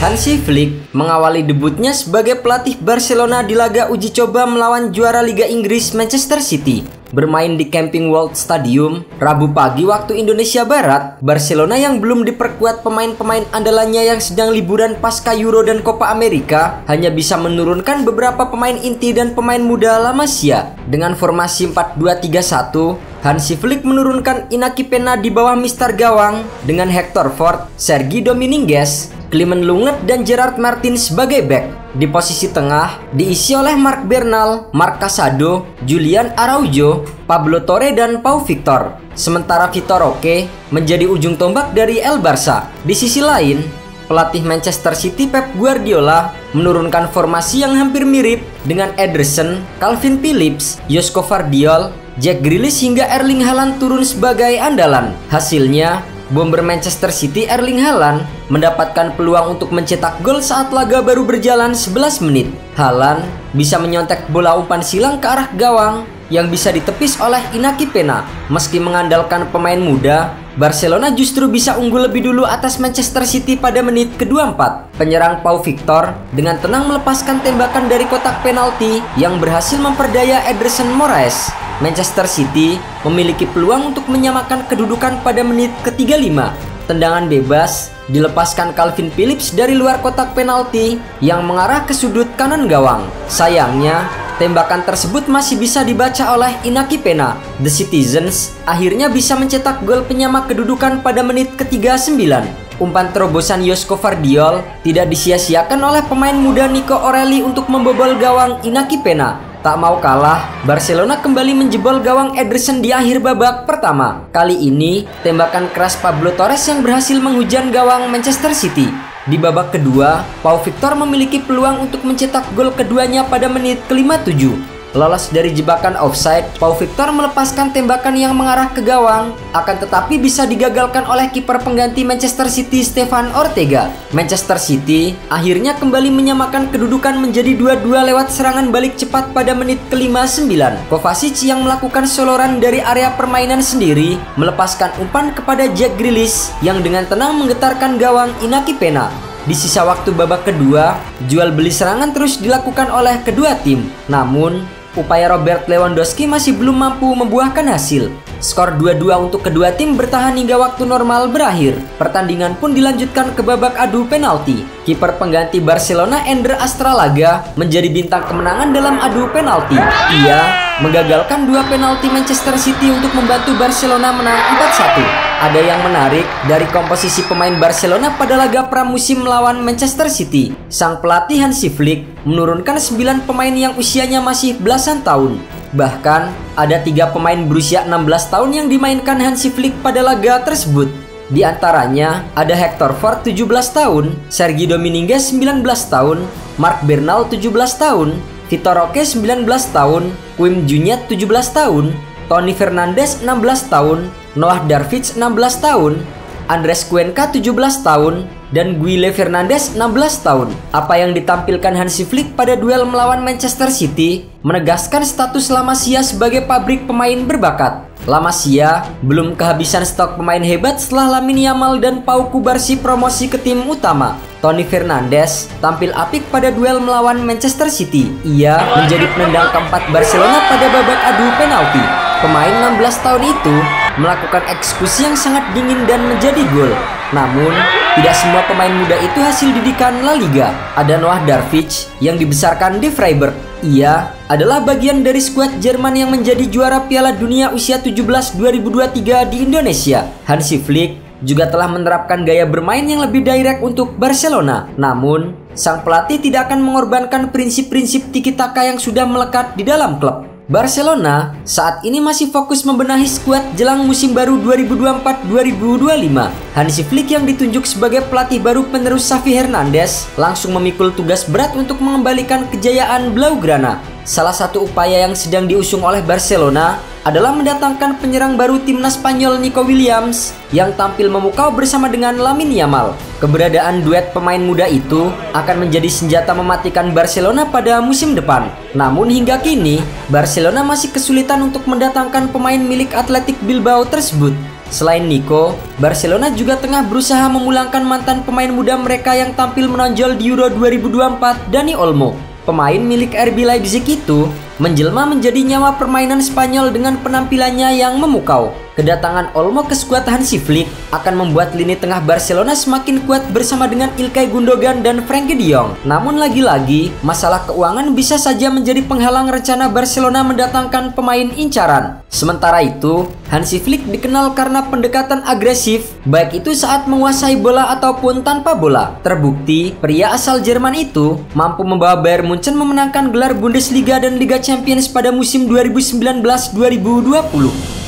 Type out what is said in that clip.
Hansi Flick mengawali debutnya sebagai pelatih Barcelona di laga uji coba melawan juara Liga Inggris Manchester City. Bermain di Camping World Stadium, Rabu pagi waktu Indonesia Barat, Barcelona yang belum diperkuat pemain-pemain andalannya yang sedang liburan pasca Euro dan Copa America hanya bisa menurunkan beberapa pemain inti dan pemain muda La Masia. Dengan formasi 4-2-3-1, Hansi Flick menurunkan Inaki Peña di bawah Mister Gawang dengan Hector Fort, Sergi Dominguez, Clement Lenglet dan Gerard Martin sebagai back. Di posisi tengah diisi oleh Marc Bernal, Marc Casado, Julian Araujo, Pablo Torre dan Pau Victor. Sementara Vitor Roque menjadi ujung tombak dari El Barça. Di sisi lain, pelatih Manchester City Pep Guardiola menurunkan formasi yang hampir mirip dengan Ederson, Calvin Phillips, Josko Vardiol, Jack Grealish hingga Erling Haaland turun sebagai andalan. Hasilnya, bomber Manchester City Erling Haaland mendapatkan peluang untuk mencetak gol saat laga baru berjalan 11 menit. Haaland bisa menyontek bola umpan silang ke arah gawang yang bisa ditepis oleh Inaki Peña. Meski mengandalkan pemain muda, Barcelona justru bisa unggul lebih dulu atas Manchester City pada menit ke-24. Penyerang Pau Victor dengan tenang melepaskan tembakan dari kotak penalti yang berhasil memperdaya Ederson Moraes. Manchester City memiliki peluang untuk menyamakan kedudukan pada menit ke-35. Tendangan bebas dilepaskan Calvin Phillips dari luar kotak penalti yang mengarah ke sudut kanan gawang. Sayangnya, tembakan tersebut masih bisa dibaca oleh Inaki Peña. The Citizens akhirnya bisa mencetak gol penyama kedudukan pada menit ke-39. Umpan terobosan Josko Vardiol tidak disia-siakan oleh pemain muda Nico Orelli untuk membobol gawang Inaki Peña. Tak mau kalah, Barcelona kembali menjebol gawang Ederson di akhir babak pertama. Kali ini, tembakan keras Pablo Torres yang berhasil menghujan gawang Manchester City. Di babak kedua, Pau Victor memiliki peluang untuk mencetak gol keduanya pada menit ke-57. Lolos dari jebakan offside, Pau Victor melepaskan tembakan yang mengarah ke gawang, akan tetapi bisa digagalkan oleh kiper pengganti Manchester City Stefan Ortega. Manchester City akhirnya kembali menyamakan kedudukan menjadi 2-2 lewat serangan balik cepat pada menit ke-59. Kovacic yang melakukan soloran dari area permainan sendiri melepaskan umpan kepada Jack Grealish yang dengan tenang menggetarkan gawang Inaki Peña. Di sisa waktu babak kedua, jual beli serangan terus dilakukan oleh kedua tim. Namun, upaya Robert Lewandowski masih belum mampu membuahkan hasil. Skor 2-2 untuk kedua tim bertahan hingga waktu normal berakhir. Pertandingan pun dilanjutkan ke babak adu penalti. Kiper pengganti Barcelona Ender Astralaga menjadi bintang kemenangan dalam adu penalti. Ia menggagalkan dua penalti Manchester City untuk membantu Barcelona menang 4-1. Ada yang menarik dari komposisi pemain Barcelona pada laga pramusim melawan Manchester City. Sang pelatih Hansi Flick menurunkan 9 pemain yang usianya masih belasan tahun. Bahkan, ada 3 pemain berusia 16 tahun yang dimainkan Hansi Flick pada laga tersebut. Di antaranya, ada Hector Fort 17 tahun, Sergi Dominguez 19 tahun, Marc Bernal 17 tahun, Vitor Roque 19 tahun, Wim Junyat 17 tahun, Toni Fernandes 16 tahun, Noah Darvids 16 tahun, Andres Cuenca 17 tahun, dan Guile Fernandes 16 tahun. Apa yang ditampilkan Hansi Flick pada duel melawan Manchester City menegaskan status La Masia sebagai pabrik pemain berbakat. La Masia belum kehabisan stok pemain hebat setelah Lamine Yamal dan Pau Cubarsí promosi ke tim utama. Toni Fernandes tampil apik pada duel melawan Manchester City. Ia menjadi penendang keempat Barcelona pada babak adu penalti. Pemain 16 tahun itu melakukan eksekusi yang sangat dingin dan menjadi gol. Namun, tidak semua pemain muda itu hasil didikan La Liga. Ada Noah Darvids yang dibesarkan di Freiburg. Ia adalah bagian dari skuad Jerman yang menjadi juara Piala Dunia usia 17 2023 di Indonesia. Hansi Flick juga telah menerapkan gaya bermain yang lebih direct untuk Barcelona. Namun, sang pelatih tidak akan mengorbankan prinsip-prinsip tiki-taka yang sudah melekat di dalam klub. Barcelona saat ini masih fokus membenahi skuad jelang musim baru 2024-2025. Hansi Flick yang ditunjuk sebagai pelatih baru penerus Xavi Hernandez langsung memikul tugas berat untuk mengembalikan kejayaan Blaugrana. Salah satu upaya yang sedang diusung oleh Barcelona adalah mendatangkan penyerang baru timnas Spanyol Nico Williams yang tampil memukau bersama dengan Lamine Yamal. Keberadaan duet pemain muda itu akan menjadi senjata mematikan Barcelona pada musim depan. Namun hingga kini, Barcelona masih kesulitan untuk mendatangkan pemain milik Athletic Bilbao tersebut. Selain Nico, Barcelona juga tengah berusaha memulangkan mantan pemain muda mereka yang tampil menonjol di Euro 2024, Dani Olmo. Pemain milik RB Leipzig itu menjelma menjadi nyawa permainan Spanyol dengan penampilannya yang memukau. Kedatangan Olmo ke skuad Hansi Flick akan membuat lini tengah Barcelona semakin kuat bersama dengan Ilkay Gundogan dan Frenkie de Jong. Namun lagi-lagi, masalah keuangan bisa saja menjadi penghalang rencana Barcelona mendatangkan pemain incaran. Sementara itu, Hansi Flick dikenal karena pendekatan agresif, baik itu saat menguasai bola ataupun tanpa bola. Terbukti, pria asal Jerman itu mampu membawa Bayern Munchen memenangkan gelar Bundesliga dan Liga Champions pada musim 2019-2020.